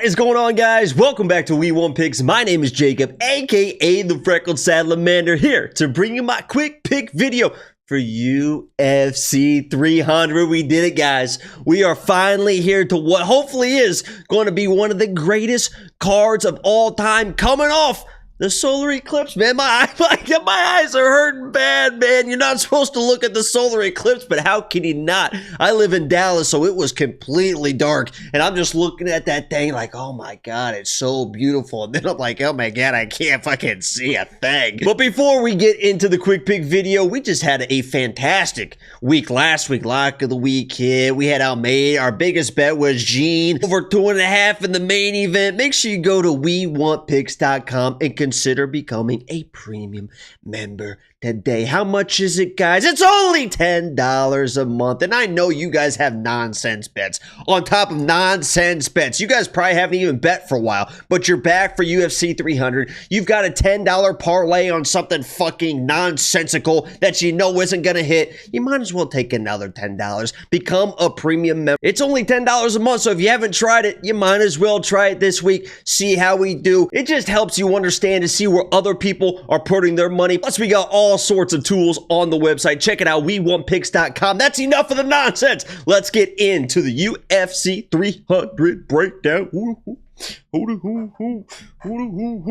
What is going on, guys? Welcome back to We Want Picks. My name is Jacob, aka the Freckled Salamander, here to bring you my quick pick video for UFC 300. We did it, guys. We are finally here to what hopefully is going to be one of the greatest cards of all time, coming off the solar eclipse, man. My eyes are hurting bad, man. You're not supposed to look at the solar eclipse, but how can you not? I live in Dallas, so it was completely dark, and I'm just looking at that thing like, oh my God, it's so beautiful. And then I'm like, oh my God, I can't fucking see a thing. But before we get into the quick pick video, we just had a fantastic week last week. Lock of the week here. We had Almeida. Our biggest bet was Gene. Over 2.5 in the main event. Make sure you go to WeWantPicks.com and consider becoming a premium member today. How much is it, guys? It's only $10 a month. And I know you guys have nonsense bets on top of nonsense bets. You guys probably haven't even bet for a while, but you're back for UFC 300. You've got a $10 parlay on something fucking nonsensical that you know isn't going to hit. You might as well take another $10. Become a premium member. It's only $10 a month, so if you haven't tried it, you might as well try it this week. See how we do. It just helps you understand to see where other people are putting their money. Plus, we got all sorts of tools on the website. Check it out, WeWantPicks.com. That's enough of the nonsense. Let's get into the UFC 300 breakdown.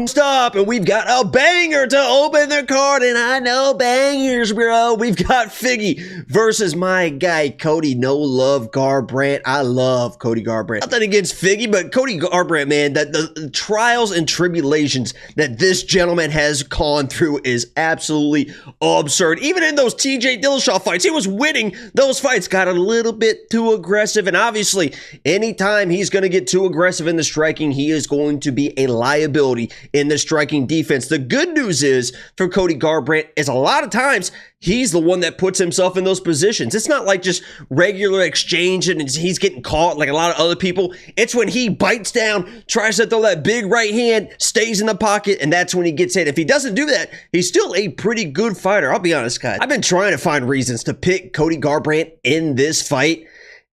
Stop, and we've got a banger to open the card, and I know bangers, bro. We've got Figgy versus my guy Cody. No love Garbrandt. I love Cody Garbrandt. Nothing against Figgy, but Cody Garbrandt, man, that the trials and tribulations that this gentleman has gone through is absolutely absurd. Even in those TJ Dillashaw fights, he was winning those fights, got a little bit too aggressive, and obviously, anytime he's going to get too aggressive in the striking, he is going to be a liability in the striking defense. The good news is for Cody Garbrandt is a lot of times he's the one that puts himself in those positions. It's not like just regular exchange and he's getting caught like a lot of other people. It's when he bites down, tries to throw that big right hand, stays in the pocket, and that's when he gets hit. If he doesn't do that, he's still a pretty good fighter. I'll be honest, guys. I've been trying to find reasons to pick Cody Garbrandt in this fight.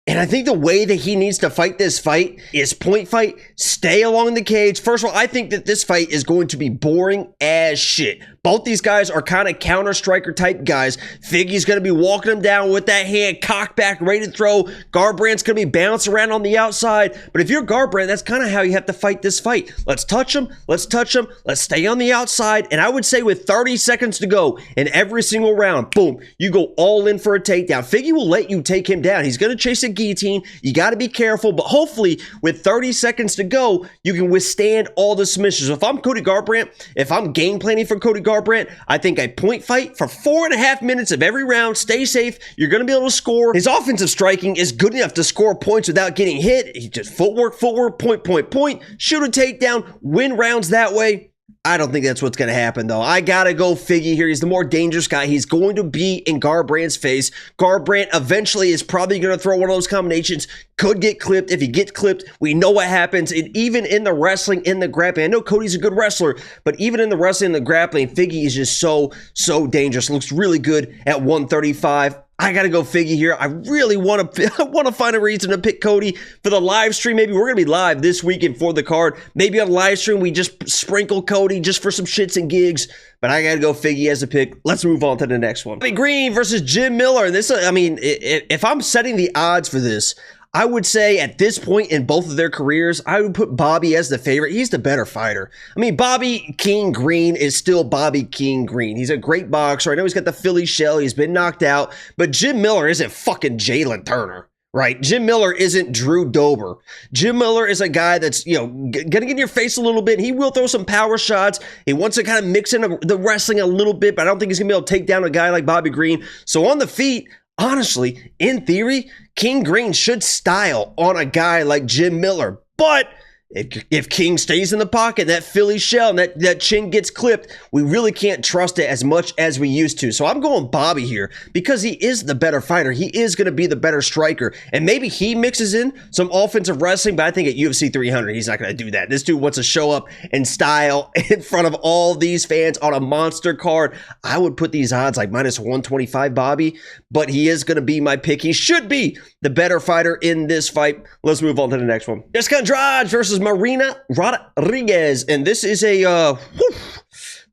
And I think the way that he needs to fight this fight is point fight, stay along the cage. First of all, I think that this fight is going to be boring as shit. Both these guys are kind of counter-striker type guys. Figgy's going to be walking him down with that hand, cocked back, ready to throw. Garbrandt's going to be bouncing around on the outside. But if you're Garbrandt, that's kind of how you have to fight this fight. Let's touch him. Let's touch him. Let's stay on the outside. And I would say with 30 seconds to go in every single round, boom, you go all in for a takedown. Figgy will let you take him down. He's going to chase a guillotine. You got to be careful. But hopefully, with 30 seconds to go, you can withstand all the submissions. So if I'm Cody Garbrandt, if I'm game planning for Cody Garbrandt, I think a point fight for 4.5 minutes of every round. Stay safe. You're going to be able to score. His offensive striking is good enough to score points without getting hit. He just footwork, point. Shoot a takedown, win rounds that way. I don't think that's what's going to happen, though. I got to go Figgy here. He's the more dangerous guy. He's going to be in Garbrandt's face. Garbrandt eventually is probably going to throw one of those combinations. Could get clipped. If he gets clipped, we know what happens. And even in the wrestling, in the grappling, I know Cody's a good wrestler, but even in the wrestling and the grappling, Figgy is just so dangerous. Looks really good at 135. I got to go Figgy here. I really want to find a reason to pick Cody for the live stream. Maybe we're going to be live this weekend for the card. Maybe on live stream, we just sprinkle Cody just for some shits and gigs. But I got to go Figgy as a pick. Let's move on to the next one. Bobby Green versus Jim Miller. This, I mean, if I'm setting the odds for this, I would say at this point in both of their careers, I would put Bobby as the favorite. He's the better fighter. I mean, Bobby King Green is still Bobby King Green. He's a great boxer. I know he's got the Philly shell. He's been knocked out. But Jim Miller isn't fucking Jalen Turner, right? Jim Miller isn't Drew Dober. Jim Miller is a guy that's, you know, going to get in your face a little bit. He will throw some power shots. He wants to kind of mix in the wrestling a little bit, but I don't think he's going to be able to take down a guy like Bobby Green. So on the feet, honestly, in theory, King Green should style on a guy like Jim Miller. But if King stays in the pocket, that Philly shell and that chin gets clipped, we really can't trust it as much as we used to. So I'm going Bobby here because he is the better fighter. He is going to be the better striker. And maybe he mixes in some offensive wrestling, but I think at UFC 300, he's not going to do that. This dude wants to show up and style in front of all these fans on a monster card. I would put these odds like minus 125 Bobby, but he is going to be my pick. He should be the better fighter in this fight. Let's move on to the next one. Jessica Andrade versus Marina Rodriguez. And this is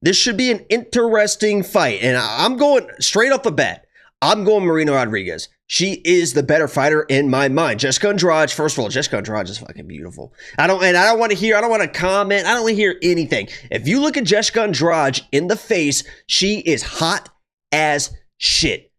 this should be an interesting fight. And I'm going straight off the bat. I'm going Marina Rodriguez. She is the better fighter in my mind. Jessica Andrade, first of all, Jessica Andrade is fucking beautiful. I don't want to comment. I don't want to hear anything. If you look at Jessica Andrade in the face, she is hot as shit.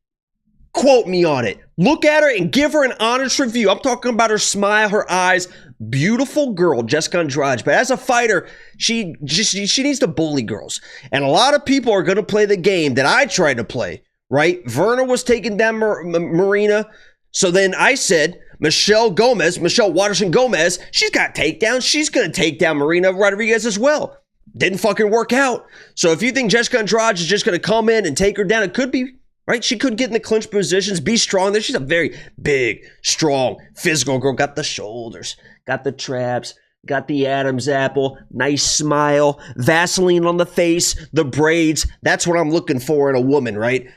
Quote me on it. Look at her and give her an honest review. I'm talking about her smile, her eyes. Beautiful girl, Jessica Andrade. But as a fighter, she needs to bully girls. And a lot of people are going to play the game that I tried to play. Right? Verna was taking down Marina. So then I said, Michelle Waterson Gomez, she's got takedowns. She's going to take down Marina Rodriguez as well. Didn't fucking work out. So if you think Jessica Andrade is just going to come in and take her down, it could be, right? She could get in the clinch positions, be strong. She's a very big, strong, physical girl. Got the shoulders, got the traps, got the Adam's apple, nice smile, Vaseline on the face, the braids. That's what I'm looking for in a woman, right?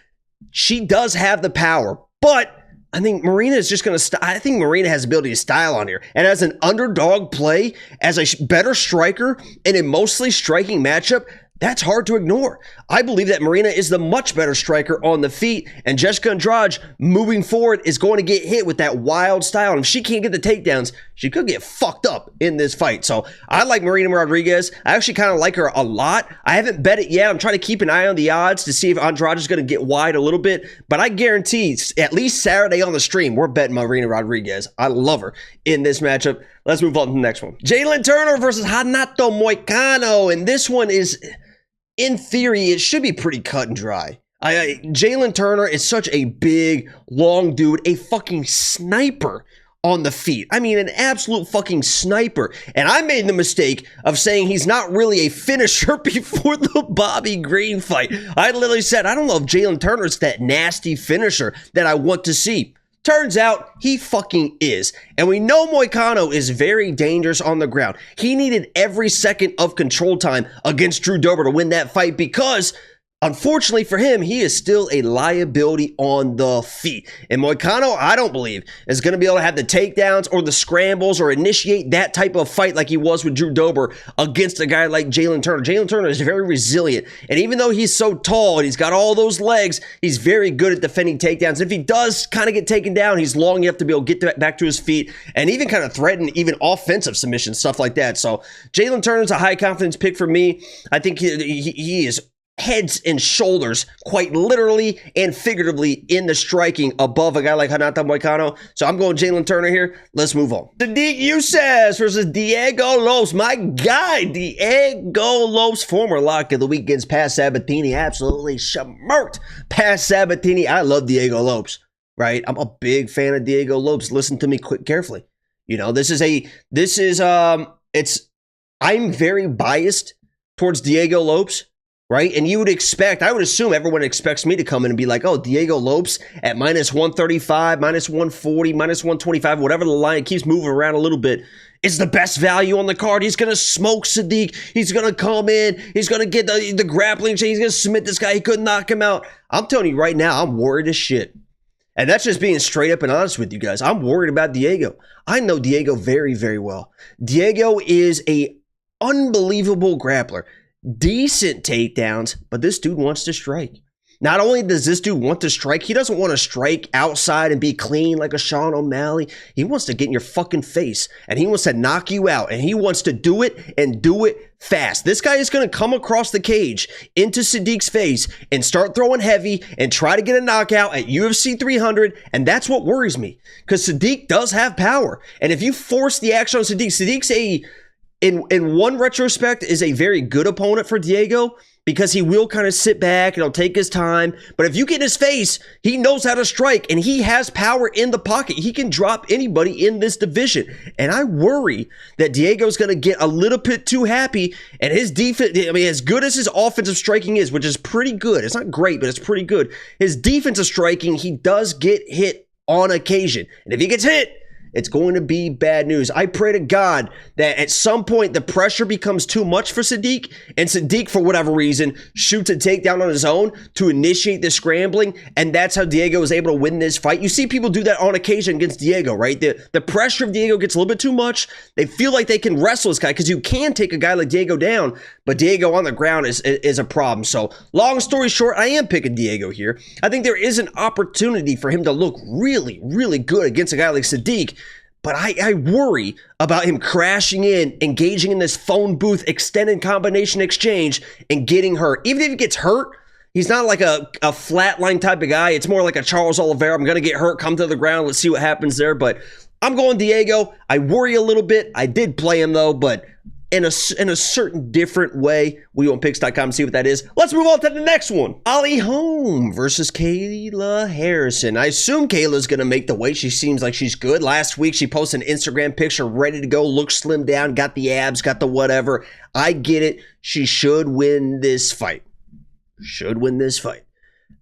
She does have the power, but I think Marina is just going to I think Marina has the ability to style on here. And as an underdog play, as a better striker in a mostly striking matchup, that's hard to ignore. I believe that Marina is the much better striker on the feet, and Jessica Andrade moving forward is going to get hit with that wild style. And if she can't get the takedowns, she could get fucked up in this fight. So I like Marina Rodriguez. I actually kind of like her a lot. I haven't bet it yet. I'm trying to keep an eye on the odds to see if Andrade is going to get wide a little bit. But I guarantee at least Saturday on the stream, we're betting Marina Rodriguez. I love her in this matchup. Let's move on to the next one. Jalin Turner versus Renato Moicano. And this one is, in theory, it should be pretty cut and dry. Jalin Turner is such a big, long dude, a fucking sniper on the feet. I mean, an absolute fucking sniper. And I made the mistake of saying he's not really a finisher before the Bobby Green fight. I literally said, I don't know if Jalin Turner is that nasty finisher that I want to see. Turns out he fucking is. And we know Moicano is very dangerous on the ground. He needed every second of control time against Drew Dober to win that fight because, unfortunately for him, he is still a liability on the feet. And Moicano, I don't believe, is going to be able to have the takedowns or the scrambles or initiate that type of fight like he was with Drew Dober against a guy like Jalin Turner. Jalin Turner is very resilient. And even though he's so tall and he's got all those legs, he's very good at defending takedowns. If he does kind of get taken down, he's long enough to be able to get back to his feet and even kind of threaten even offensive submissions, stuff like that. So Jalin Turner's a high confidence pick for me. I think he is heads and shoulders, quite literally and figuratively, in the striking above a guy like Renato Moicano. So I'm going Jalin Turner here. Let's move on. Sodiq Yusuff versus Diego Lopes. My guy, Diego Lopes, former lock of the week against Pat Sabatini. Absolutely smirked Pat Sabatini. I love Diego Lopes, right? I'm a big fan of Diego Lopes. Listen to me carefully. You know, I'm very biased towards Diego Lopes. Right? And you would expect, I would assume everyone expects me to come in and be like, oh, Diego Lopes at minus 135, minus 140, minus 125, whatever the line, it keeps moving around a little bit, is the best value on the card. He's going to smoke Sodiq. He's going to come in. He's going to get the grappling chain. He's going to submit this guy. He couldn't knock him out. I'm telling you right now, I'm worried as shit. And that's just being straight up and honest with you guys. I'm worried about Diego. I know Diego very, very well. Diego is a unbelievable grappler. Decent takedowns, but this dude wants to strike. Not only does this dude want to strike, he doesn't want to strike outside and be clean like a Sean O'Malley. He wants to get in your fucking face, and he wants to knock you out, and he wants to do it and do it fast. This guy is going to come across the cage into Sodiq's face and start throwing heavy and try to get a knockout at UFC 300, and that's what worries me, because Sodiq does have power, and if you force the action on Sodiq's in one retrospect, is a very good opponent for Diego because he will kind of sit back and he'll take his time. But if you get in his face, he knows how to strike and he has power in the pocket. He can drop anybody in this division. And I worry that Diego's going to get a little bit too happy and his defense, I mean, as good as his offensive striking is, which is pretty good. It's not great, but it's pretty good. His defensive striking, he does get hit on occasion. And if he gets hit, It's going to be bad news. I pray to God that at some point the pressure becomes too much for Sodiq, and Sodiq, for whatever reason, shoots a takedown on his own to initiate the scrambling, and that's how Diego was able to win this fight. You see people do that on occasion against Diego, right? The pressure of Diego gets a little bit too much. They feel like they can wrestle this guy because you can take a guy like Diego down, but Diego on the ground is a problem. So long story short, I am picking Diego here. I think there is an opportunity for him to look really, really good against a guy like Sodiq, but I worry about him crashing in, engaging in this phone booth extended combination exchange, and getting hurt. Even if he gets hurt, he's not like a flatline type of guy. It's more like a Charles Oliveira. I'm going to get hurt, come to the ground. Let's see what happens there. But I'm going Diego. I worry a little bit. I did play him, though, but in a certain different way. WeWantPicks.com to see what that is. Let's move on to the next one. Holm versus Kayla Harrison. I assume Kayla's going to make the weight. She seems like she's good. Last week, she posted an Instagram picture ready to go, looked slimmed down, got the abs, got the whatever. I get it. She should win this fight. Should win this fight.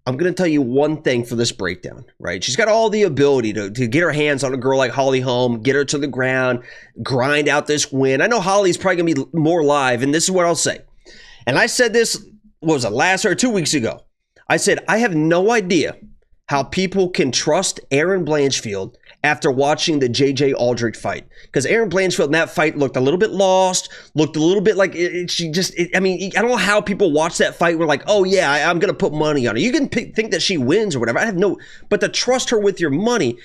I'm going to tell you one thing for this breakdown, right? She's got all the ability to get her hands on a girl like Holm, get her to the ground, grind out this win. I know Holly's probably going to be more live, and this is what I'll say. And I said this, what was it, last or 2 weeks ago? I said, I have no idea how people can trust Erin Blanchfield after watching the JJ Aldrich fight. Because Erin Blanchfield in that fight looked a little bit lost, looked a little bit like I don't know how people watch that fight and were like, oh yeah, I'm going to put money on her. You can think that she wins or whatever. But to trust her with your money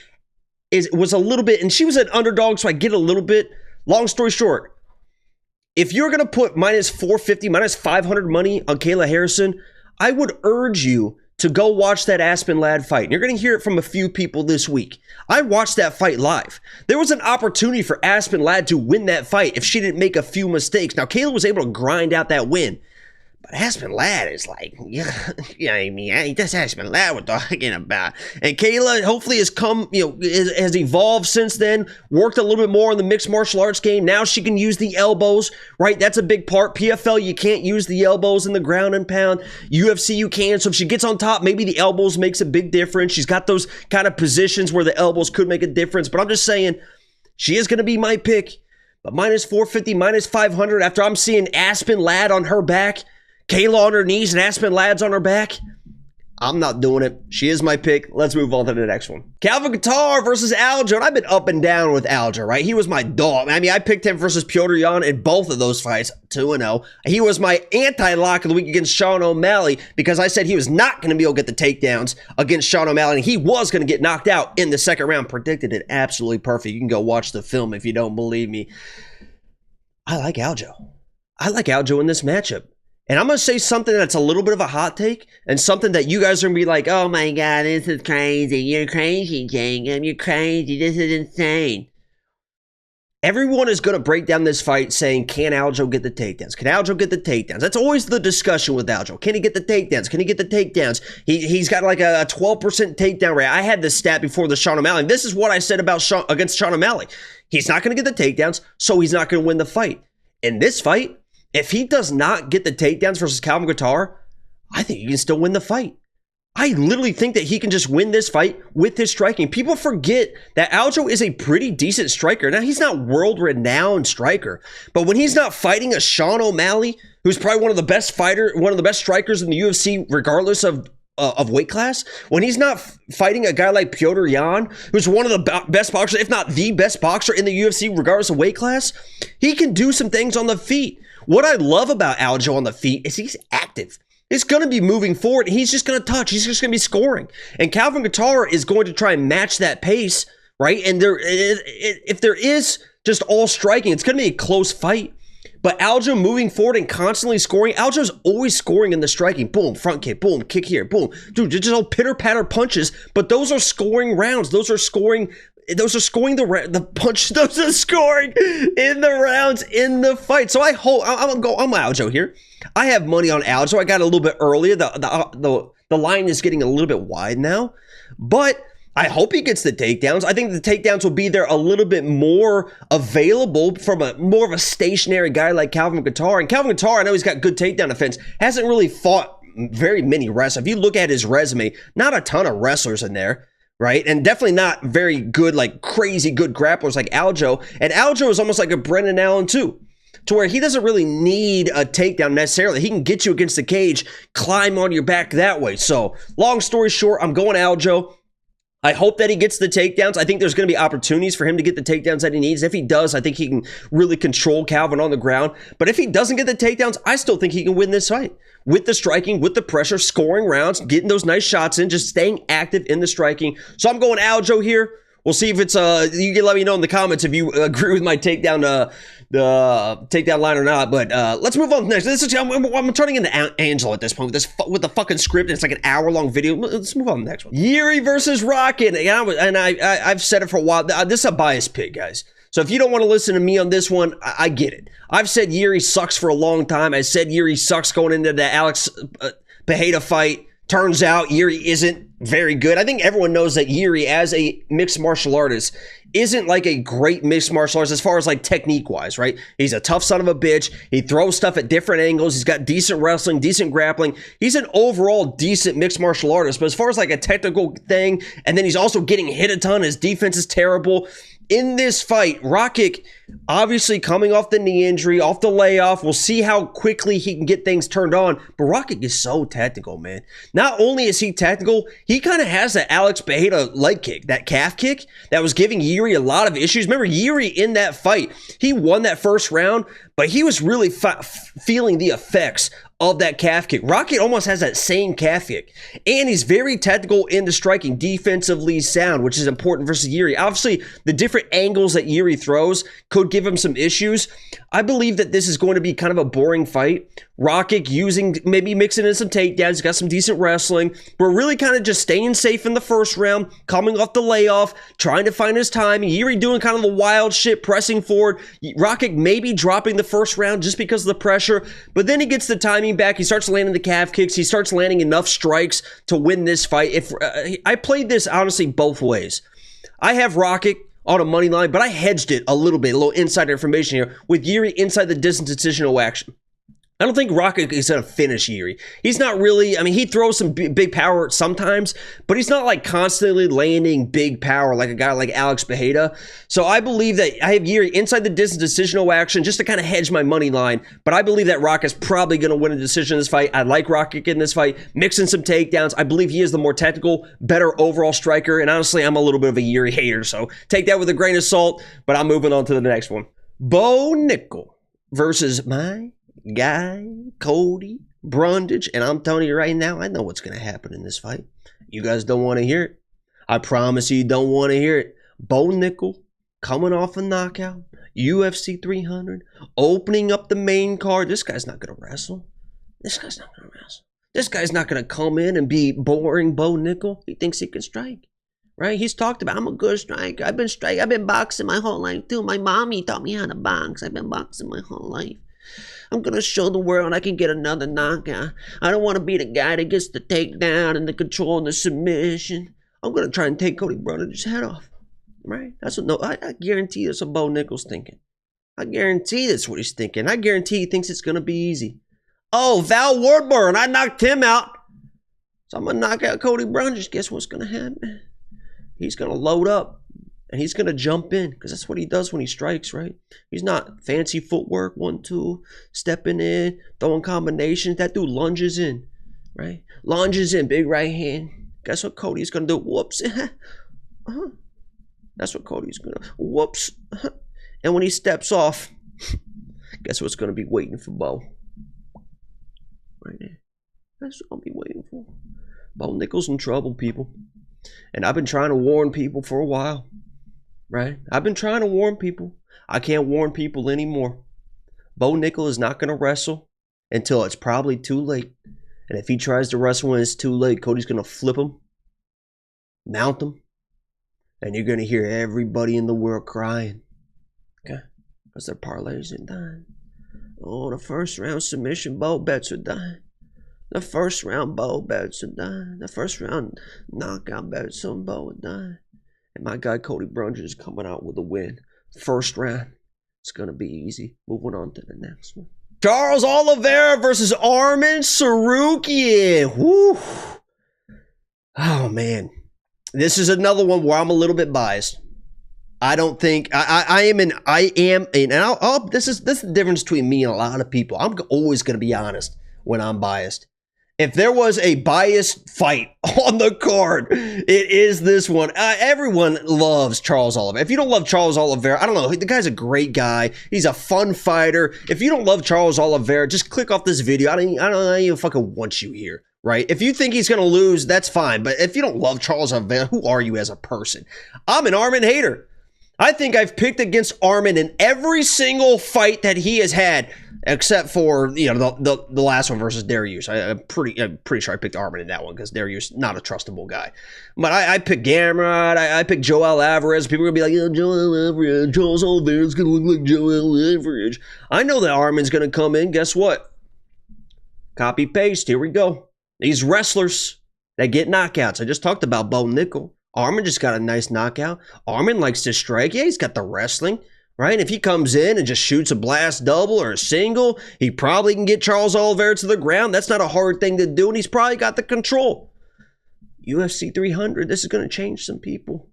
was a little bit, and she was an underdog, so I get a little bit. Long story short, if you're going to put minus 450, minus 500 money on Kayla Harrison, I would urge you to go watch that Aspen Ladd fight. And you're going to hear it from a few people this week. I watched that fight live. There was an opportunity for Aspen Ladd to win that fight if she didn't make a few mistakes. Now, Kayla was able to grind out that win. But Aspen Ladd is like, that's Aspen Ladd we're talking about. And Kayla hopefully has has evolved since then, worked a little bit more in the mixed martial arts game. Now she can use the elbows, right? That's a big part. PFL, you can't use the elbows in the ground and pound. UFC, you can. So if she gets on top, maybe the elbows makes a big difference. She's got those kind of positions where the elbows could make a difference. But I'm just saying, she is going to be my pick. But minus 450, minus 500 after I'm seeing Aspen Ladd on her back, Kayla on her knees and Aspen Ladd's on her back, I'm not doing it. She is my pick. Let's move on to the next one. Calvin Kattar versus Aljo. And I've been up and down with Aljo, right? He was my dog. I mean, I picked him versus Petr Yan in both of those fights, 2-0. He was my anti-lock of the week against Sean O'Malley because I said he was not going to be able to get the takedowns against Sean O'Malley, and he was going to get knocked out in the second round. Predicted it absolutely perfect. You can go watch the film if you don't believe me. I like Aljo. I like Aljo in this matchup. And I'm going to say something that's a little bit of a hot take and something that you guys are going to be like, oh my God, this is crazy. You're crazy, Jacob. You're crazy. This is insane. Everyone is going to break down this fight saying, can Aljo get the takedowns? Can Aljo get the takedowns? That's always the discussion with Aljo. Can he get the takedowns? Can he get the takedowns? He's got like a 12% takedown rate. I had this stat before the Sean O'Malley. This is what I said about against Sean O'Malley. He's not going to get the takedowns, so he's not going to win the fight. In this fight, if he does not get the takedowns versus Calvin Kattar, I think he can still win the fight. I literally think that he can just win this fight with his striking. People forget that Aljo is a pretty decent striker. Now, he's not world-renowned striker, but when he's not fighting a Sean O'Malley, who's probably one of the best strikers in the UFC, regardless of weight class, when he's not fighting a guy like Petr Yan, who's one of the best boxers, if not the best boxer in the UFC, regardless of weight class, he can do some things on the feet. What I love about Aljo on the feet is he's active. He's going to be moving forward. He's just going to touch. He's just going to be scoring. And Calvin Kattar is going to try and match that pace, right? And if there is just all striking, it's going to be a close fight. But Aljo moving forward and constantly scoring, Aljo's always scoring in the striking. Boom, front kick, boom, kick here, boom. Dude, just all pitter-patter punches, but those are scoring rounds. Those are scoring the punch. Those are scoring in the rounds in the fight. So I'm Aljo here. I have money on Aljo. I got a little bit earlier. The line is getting a little bit wide now, but I hope he gets the takedowns. I think the takedowns will be there a little bit more available from more of a stationary guy like Calvin Kattar. And Calvin Kattar, I know he's got good takedown defense, hasn't really fought very many wrestlers. If you look at his resume, not a ton of wrestlers in there. right? And definitely not very good, like crazy good grapplers like Aljo. And Aljo is almost like a Brendan Allen too, to where he doesn't really need a takedown necessarily. He can get you against the cage, climb on your back that way. So long story short, I'm going Aljo. I hope that he gets the takedowns. I think there's going to be opportunities for him to get the takedowns that he needs. If he does, I think he can really control Calvin on the ground. But if he doesn't get the takedowns, I still think he can win this fight. With the striking, with the pressure, scoring rounds, getting those nice shots in, just staying active in the striking. So I'm going Aljo here. We'll see if it's, you can let me know in the comments if you agree with my takedown, the takedown line or not. But let's move on next. I'm turning into Angela at this point with the fucking script. It's like an hour-long video. Let's move on to the next one. Jiri versus Rakic. And I've said it for a while. This is a biased pick, guys. So if you don't want to listen to me on this one, I get it. I've said Jiri sucks for a long time. I said Jiri sucks going into the Alex Pereira fight. Turns out Jiri isn't very good. I think everyone knows that Jiri, as a mixed martial artist, isn't like a great mixed martial artist as far as like technique-wise, right? He's a tough son of a bitch. He throws stuff at different angles. He's got decent wrestling, decent grappling. He's an overall decent mixed martial artist. But as far as like a technical thing, and then he's also getting hit a ton. His defense is terrible. In this fight, Rakic, obviously coming off the knee injury, off the layoff. We'll see how quickly he can get things turned on. But Rakic is so technical, man. Not only is he technical, he kind of has that Alex Pereira leg kick, that calf kick that was giving Jiri a lot of issues. Remember, Jiri in that fight, he won that first round, but he was really feeling the effects of that calf kick. Rakic almost has that same calf kick. And he's very technical in the striking, defensively sound, which is important versus Jiri. Obviously, the different angles that Jiri throws could give him some issues. I believe that this is going to be kind of a boring fight. Rakic maybe mixing in some takedowns. He's got some decent wrestling. We're really kind of just staying safe in the first round, coming off the layoff, trying to find his time. Jiri doing kind of the wild shit, pressing forward. Rakic maybe dropping the first round just because of the pressure, but then he gets the timing back. He starts landing the calf kicks. He starts landing enough strikes to win this fight. If I played this honestly both ways. I have Rakic on a money line, but I hedged it a little bit, a little insider information here, with Jiri inside the distance decisional action. I don't think Rakic is going to finish Jiri. He's not really, I mean, he throws some big power sometimes, but he's not like constantly landing big power like a guy like Alex Pereira. So I believe that I have Jiri inside the distance decisional action just to kind of hedge my money line, but I believe that Rakic is probably going to win a decision in this fight. I like Rakic in this fight, mixing some takedowns. I believe he is the more technical, better overall striker, and honestly, I'm a little bit of a Jiri hater, so take that with a grain of salt, but I'm moving on to the next one. Bo Nickal versus my guy, Cody, Brundage, and I'm telling you right now, I know what's going to happen in this fight. You guys don't want to hear it. I promise you don't want to hear it. Bo Nickal, coming off a knockout, UFC 300, opening up the main card. This guy's not going to wrestle. This guy's not going to wrestle. This guy's not going to come in and be boring Bo Nickal. He thinks he can strike. Right? He's talked about, I'm a good striker. I've been boxing my whole life too. My mommy taught me how to box. I've been boxing my whole life. I'm going to show the world I can get another knockout. I don't want to be the guy that gets the takedown and the control and the submission. I'm going to try and take Cody Brundage's head off. Right? That's what, I guarantee that's what Bo Nickal's thinking. I guarantee that's what he's thinking. I guarantee he thinks it's going to be easy. Oh, Val Wardburn, I knocked him out. So I'm going to knock out Cody Brundage. Guess what's going to happen? He's going to load up. And he's going to jump in because that's what he does when he strikes, right? He's not fancy footwork, 1-2, stepping in, throwing combinations. That dude lunges in, right? Lunges in, big right hand. Guess what Cody's going to do? Whoops. That's what Cody's going to, whoops. And when he steps off, guess what's going to be waiting for Bo? Right there. That's what I'll be waiting for. Bo Nickal's in trouble, people. And I've been trying to warn people for a while. Right? I've been trying to warn people. I can't warn people anymore. Bo Nickal is not going to wrestle until it's probably too late. And if he tries to wrestle when it's too late, Cody's going to flip him, mount him, and you're going to hear everybody in the world crying. Okay? Because their parlays are dying. Oh, the first round submission Bo bets are dying. The first round Bo bets are dying. The first round knockout bets on Bo are dying. And my guy Cody Brundage is coming out with a win. First round. It's going to be easy. Moving on to the next one. Charles Oliveira versus Arman Tsarukyan. Woo. Oh, man. This is another one where I'm a little bit biased. I don't think I am, and this is the difference between me and a lot of people. I'm always going to be honest when I'm biased. If there was a biased fight on the card, it is this one. Everyone loves Charles Oliveira. If you don't love Charles Oliveira, I don't know. The guy's a great guy. He's a fun fighter. If you don't love Charles Oliveira, just click off this video. I don't even fucking want you here, right? If you think he's going to lose, that's fine. But if you don't love Charles Oliveira, who are you as a person? I'm an Arman hater. I think I've picked against Arman in every single fight that he has had, except for, you know, the last one versus Darius. I'm pretty sure I picked Arman in that one because Darius not a trustable guy. But I picked Garbrandt. I picked Joel Alvarez. People are gonna be like, Joel Alvarez, Charles Oliveira's gonna look like Joel Alvarez. I know that Arman's gonna come in. Guess what? Copy paste. Here we go. These wrestlers that get knockouts. I just talked about Bo Nickal. Arman just got a nice knockout. Arman likes to strike. Yeah, he's got the wrestling, right? If he comes in and just shoots a blast double or a single, he probably can get Charles Oliveira to the ground. That's not a hard thing to do, and he's probably got the control. UFC 300, this is going to change some people.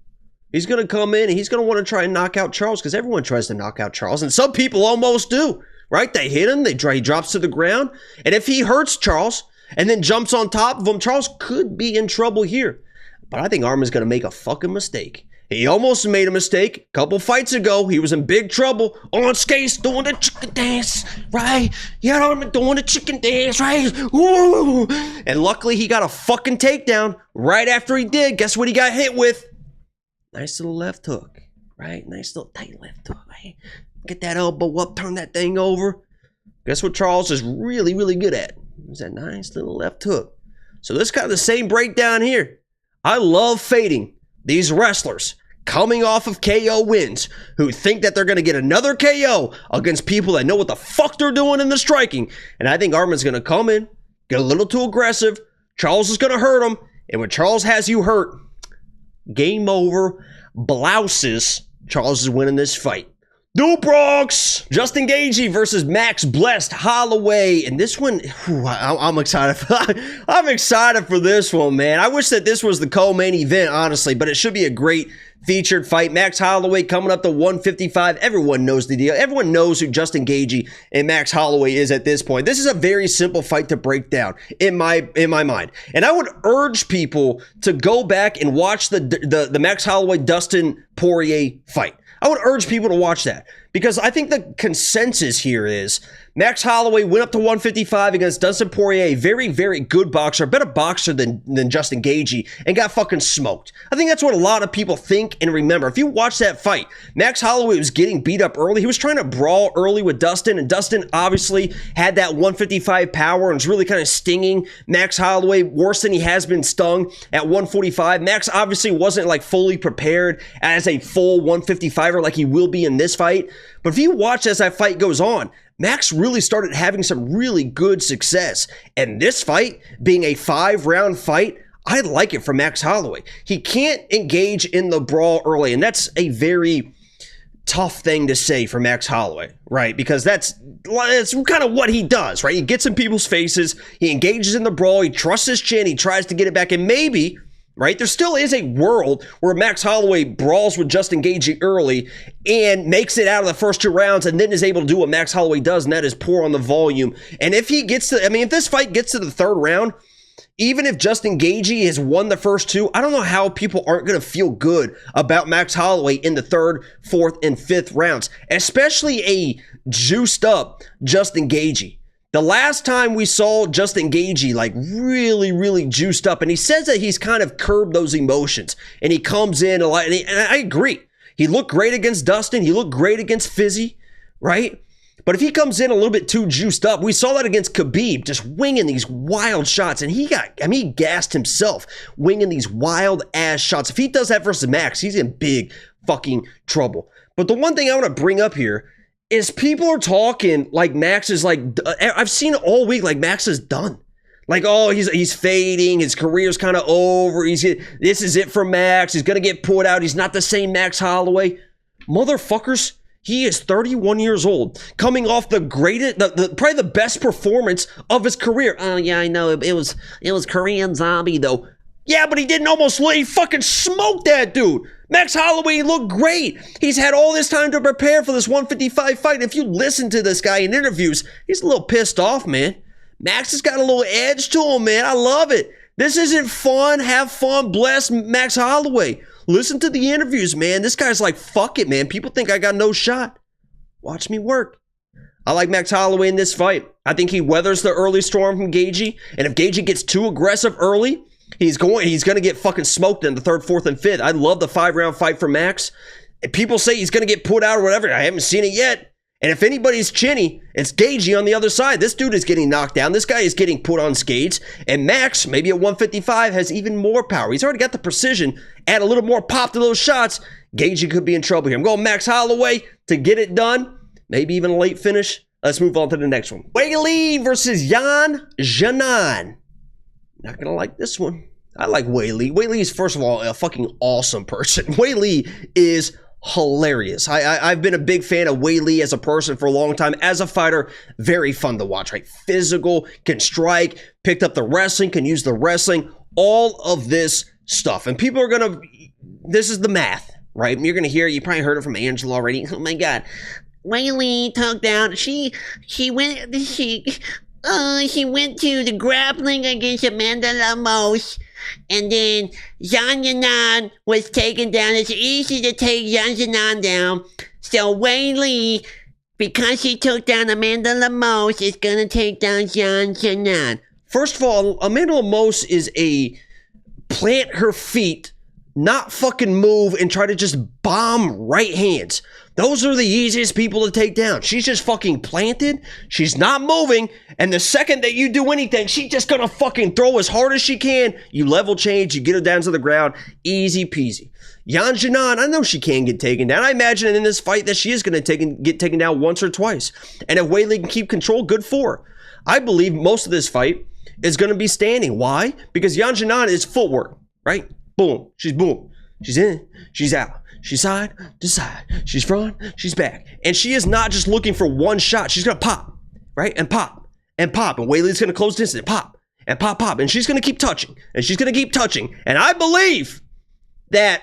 He's going to come in and he's going to want to try and knock out Charles because everyone tries to knock out Charles, and some people almost do, right? They hit him, he drops to the ground, and if he hurts Charles and then jumps on top of him, Charles could be in trouble here. But I think Arman's going to make a fucking mistake. He almost made a mistake a couple fights ago. He was in big trouble on skates doing the chicken dance, right? Yeah, Arman doing the chicken dance, right? Woo! And luckily he got a fucking takedown right after he did. Guess what he got hit with? Nice little left hook, right? Nice little tight left hook, right? Get that elbow up, turn that thing over. Guess what Charles is really, really good at? Is that nice little left hook. So this is kind of the same breakdown here. I love fading these wrestlers coming off of KO wins who think that they're going to get another KO against people that know what the fuck they're doing in the striking. And I think Arman's going to come in, get a little too aggressive. Charles is going to hurt him. And when Charles has you hurt, game over, blouses. Charles is winning this fight. New Bronx! Justin Gaethje versus Max Blessed Holloway. And this one, I'm excited. I'm excited for this one, man. I wish that this was the co-main event, honestly, but it should be a great featured fight. Max Holloway coming up to 155. Everyone knows the deal. Everyone knows who Justin Gaethje and Max Holloway is at this point. This is a very simple fight to break down in my mind. And I would urge people to go back and watch the Max Holloway Dustin Poirier fight. I would urge people to watch that because I think the consensus here is Max Holloway went up to 155 against Dustin Poirier, a very, very good boxer, a better boxer than Justin Gaethje, and got fucking smoked. I think that's what a lot of people think and remember. If you watch that fight, Max Holloway was getting beat up early. He was trying to brawl early with Dustin, and Dustin obviously had that 155 power and was really kind of stinging Max Holloway worse than he has been stung at 145. Max obviously wasn't like fully prepared as a full 155er like he will be in this fight. But if you watch as that fight goes on, Max really started having some really good success. And this fight, being a 5-round fight, I like it for Max Holloway. He can't engage in the brawl early, and that's a very tough thing to say for Max Holloway, right? Because that's kind of what he does, right? He gets in people's faces, he engages in the brawl, he trusts his chin, he tries to get it back, and maybe, right, there still is a world where Max Holloway brawls with Justin Gaethje early and makes it out of the first 2 rounds and then is able to do what Max Holloway does, and that is pour on the volume. And if he gets to, if this fight gets to the 3rd round, even if Justin Gaethje has won the first 2, I don't know how people aren't going to feel good about Max Holloway in the 3rd, 4th, and 5th rounds, especially a juiced up Justin Gaethje. The last time we saw Justin Gaethje like really, really juiced up, and he says that he's kind of curbed those emotions, and he comes in a lot, and I agree. He looked great against Dustin. He looked great against Fizzy, right? But if he comes in a little bit too juiced up, we saw that against Khabib, just winging these wild shots, and he gassed himself, winging these wild ass shots. If he does that versus Max, he's in big fucking trouble. But the one thing I want to bring up here is people are talking like Max is like, I've seen it all week, like Max is done. Like, oh, he's fading, his career's kind of over, this is it for Max, he's gonna get put out, he's not the same Max Holloway. Motherfuckers, he is 31 years old, coming off the greatest, probably the best performance of his career. Oh yeah, I know, it was Korean Zombie though. Yeah, but he didn't almost he fucking smoked that dude. Max Holloway looked great. He's had all this time to prepare for this 155 fight. If you listen to this guy in interviews, he's a little pissed off, man. Max has got a little edge to him, man. I love it. This isn't fun. Have fun. Bless Max Holloway. Listen to the interviews, man. This guy's like, fuck it, man. People think I got no shot. Watch me work. I like Max Holloway in this fight. I think he weathers the early storm from Gaethje. And if Gaethje gets too aggressive early, he's going to get fucking smoked in the 3rd, 4th, and 5th. I love the 5-round fight for Max. People say he's going to get put out or whatever. I haven't seen it yet. And if anybody's chinny, it's Gaethje on the other side. This dude is getting knocked down. This guy is getting put on skates. And Max, maybe at 155, has even more power. He's already got the precision. Add a little more pop to those shots. Gaethje could be in trouble here. I'm going Max Holloway to get it done. Maybe even a late finish. Let's move on to the next one. Weili versus Jalin. Not going to like this one. I like Weili. Weili is, first of all, a fucking awesome person. Weili is hilarious. I've been a big fan of Weili as a person for a long time. As a fighter, very fun to watch, right? Physical, can strike, picked up the wrestling, can use the wrestling, all of this stuff. And people are going to, this is the math, right? You're going to hear, you probably heard it from Angela already. Oh my God. Weili took down, he went to the grappling against Amanda Lemos, and then Jalin was taken down. It's easy to take Jalin down. So Weili, because he took down Amanda Lemos, is going to take down Jalin. First of all, Amanda Lemos is a plant her feet, not fucking move, and try to just bomb right hands. Those are the easiest people to take down. She's just fucking planted. She's not moving. And the second that you do anything, she's just going to fucking throw as hard as she can. You level change. You get her down to the ground. Easy peasy. Jalin, I know she can get taken down. I imagine in this fight that she is going to get taken down once or twice. And if Weili can keep control, good for her. I believe most of this fight is going to be standing. Why? Because Jalin is footwork, right? Boom. She's boom. She's in. She's out. She's side to side. She's front. She's back. And she is not just looking for one shot. She's going to pop, right? And pop. And pop. And Weili's going to close distance. Pop. And pop, pop. And she's going to keep touching. And she's going to keep touching. And I believe that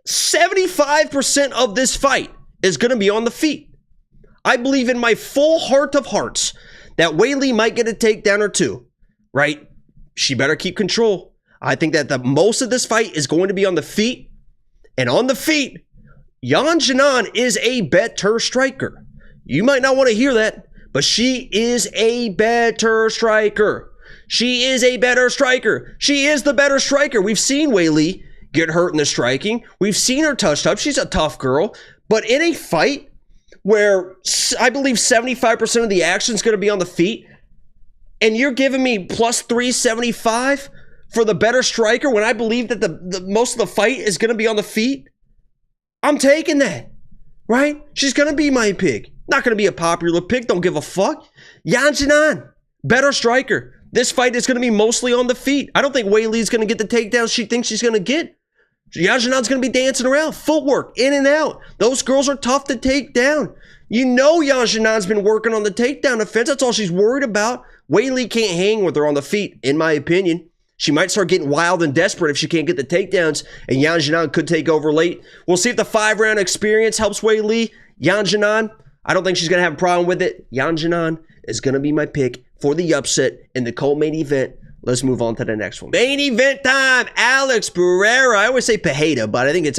75% of this fight is going to be on the feet. I believe in my full heart of hearts that Weili might get a takedown or two, right? She better keep control. I think that the most of this fight is going to be on the feet. And on the feet, Jalin is a better striker. You might not want to hear that, but she is a better striker. She is a better striker. She is the better striker. We've seen Weili get hurt in the striking. We've seen her touched up. She's a tough girl. But in a fight where I believe 75% of the action is going to be on the feet, and you're giving me plus 375 for the better striker when I believe that the most of the fight is going to be on the feet, I'm taking that, right? She's going to be my pick. Not going to be a popular pick. Don't give a fuck. Jalin, better striker. This fight is going to be mostly on the feet. I don't think Weili's going to get the takedowns she thinks she's going to get. Jalin's going to be dancing around. Footwork, in and out. Those girls are tough to take down. You know Jalin's been working on the takedown offense. That's all she's worried about. Weili can't hang with her on the feet, in my opinion. She might start getting wild and desperate if she can't get the takedowns, and Jalin could take over late. We'll see if the 5-round experience helps Weili. Jalin, I don't think she's going to have a problem with it. Jalin is going to be my pick for the upset in the co-main event. Let's move on to the next one. Main event time. Alex Pereira. I always say Pereira, but I think it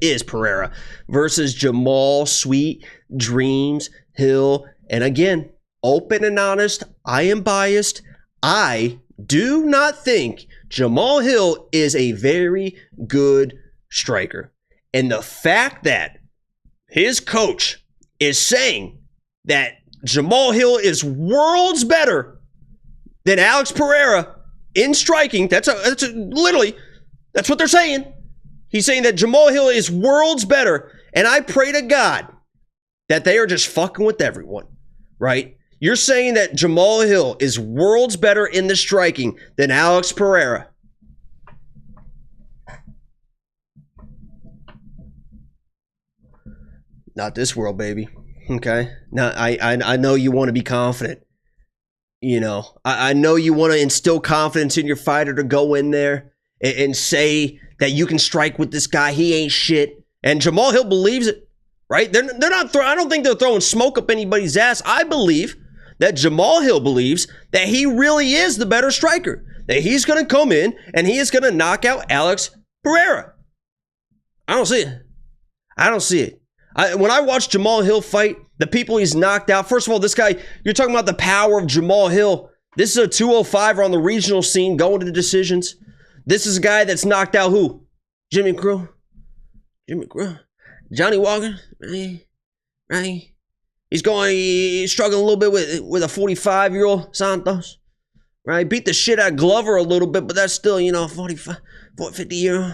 is Pereira versus Jamahal Sweet Dreams Hill. And again, open and honest, I am biased. I do not think Jamahal Hill is a very good striker. And the fact that his coach is saying that Jamahal Hill is worlds better than Alex Pereira in striking, literally, that's what they're saying. He's saying that Jamahal Hill is worlds better. And I pray to God that they are just fucking with everyone, right? You're saying that Jamahal Hill is worlds better in the striking than Alex Pereira. Not this world, baby. Okay? Now, I know you want to be confident. You know, I know you want to instill confidence in your fighter to go in there and say that you can strike with this guy. He ain't shit. And Jamahal Hill believes it, right? They're not I don't think they're throwing smoke up anybody's ass. I believe that Jamahal Hill believes that he really is the better striker. That he's going to come in and he is going to knock out Alex Pereira. I don't see it. I don't see it. When I watch Jamahal Hill fight, the people he's knocked out, first of all, this guy, you're talking about the power of Jamahal Hill. This is a 205 on the regional scene going to the decisions. This is a guy that's knocked out who? Jimmy Crew. Johnny Walker. Right? He's struggling a little bit with a 45-year-old Santos. Right? Beat the shit out of Glover a little bit, but that's still, 50-year-old.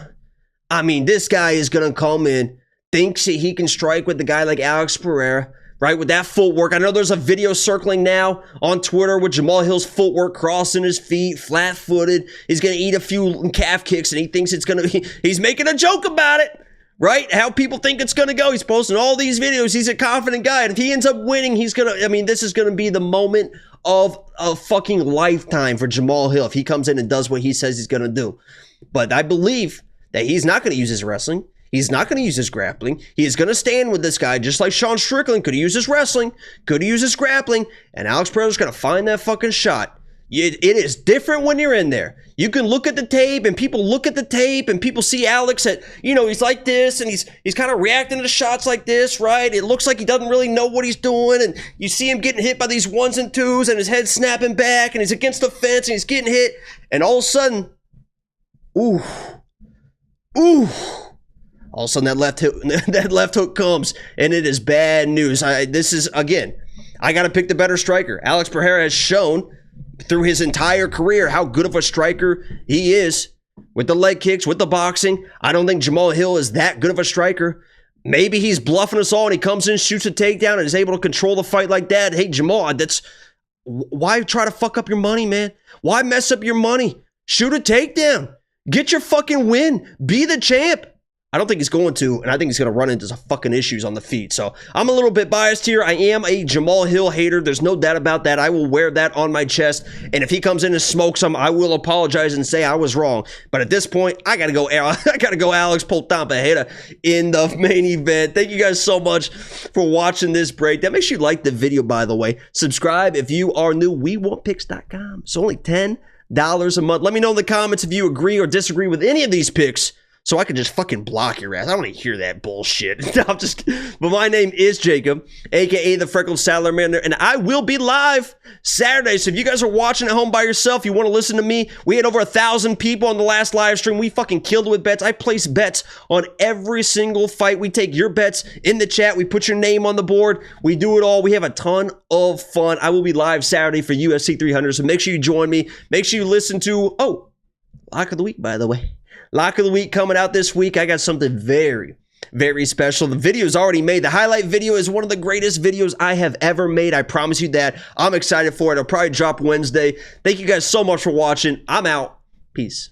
I mean, this guy is going to come in, thinks he can strike with the guy like Alex Pereira, right? With that footwork. I know there's a video circling now on Twitter with Jamahal Hill's footwork, crossing his feet, flat-footed. He's going to eat a few calf kicks, and he thinks it's going to... He's making a joke about it, right? How people think it's going to go. He's posting all these videos. He's a confident guy, and if he ends up winning, he's going to... I mean, this is going to be the moment of a fucking lifetime for Jamahal Hill if he comes in and does what he says he's going to do. But I believe that he's not going to use his wrestling. He's not going to use his grappling. He is going to stand with this guy just like Sean Strickland could use his wrestling, could use his grappling, and Alex Pereira's going to find that fucking shot. It is different when you're in there. You can look at the tape, and people look at the tape, and people see Alex at, he's like this, and he's kind of reacting to shots like this, right? It looks like he doesn't really know what he's doing, and you see him getting hit by these ones and twos, and his head snapping back, and he's against the fence, and he's getting hit, and all of a sudden, ooh. All of a sudden, that left hook comes, and it is bad news. This is, again, I got to pick the better striker. Alex Pereira has shown through his entire career how good of a striker he is with the leg kicks, with the boxing. I don't think Jamahal Hill is that good of a striker. Maybe he's bluffing us all, and he comes in, shoots a takedown, and is able to control the fight like that. Hey, Jamahal, why try to fuck up your money, man? Why mess up your money? Shoot a takedown. Get your fucking win. Be the champ. I don't think he's going to, and I think he's going to run into some fucking issues on the feet. So I'm a little bit biased here. I am a Jamahal Hill hater. There's no doubt about that. I will wear that on my chest. And if he comes in and smokes him, I will apologize and say I was wrong. But at this point, I got to go Alex Poltampa in the main event. Thank you guys so much for watching this breakdown. Make sure you like the video, by the way. Subscribe if you are new. WeWantPicks.com. It's only $10 a month. Let me know in the comments if you agree or disagree with any of these picks, so I can just fucking block your ass. I don't want to hear that bullshit. But my name is Jacob, a.k.a. the Freckled Saddler Man, and I will be live Saturday. So if you guys are watching at home by yourself, you want to listen to me, we had over 1,000 people on the last live stream. We fucking killed it with bets. I place bets on every single fight. We take your bets in the chat. We put your name on the board. We do it all. We have a ton of fun. I will be live Saturday for UFC 300, so make sure you join me. Make sure you listen to, Lock of the Week, by the way. Lock of the Week coming out this week. I got something very, very special. The video is already made. The highlight video is one of the greatest videos I have ever made. I promise you that. I'm excited for it. It'll probably drop Wednesday. Thank you guys so much for watching. I'm out. Peace.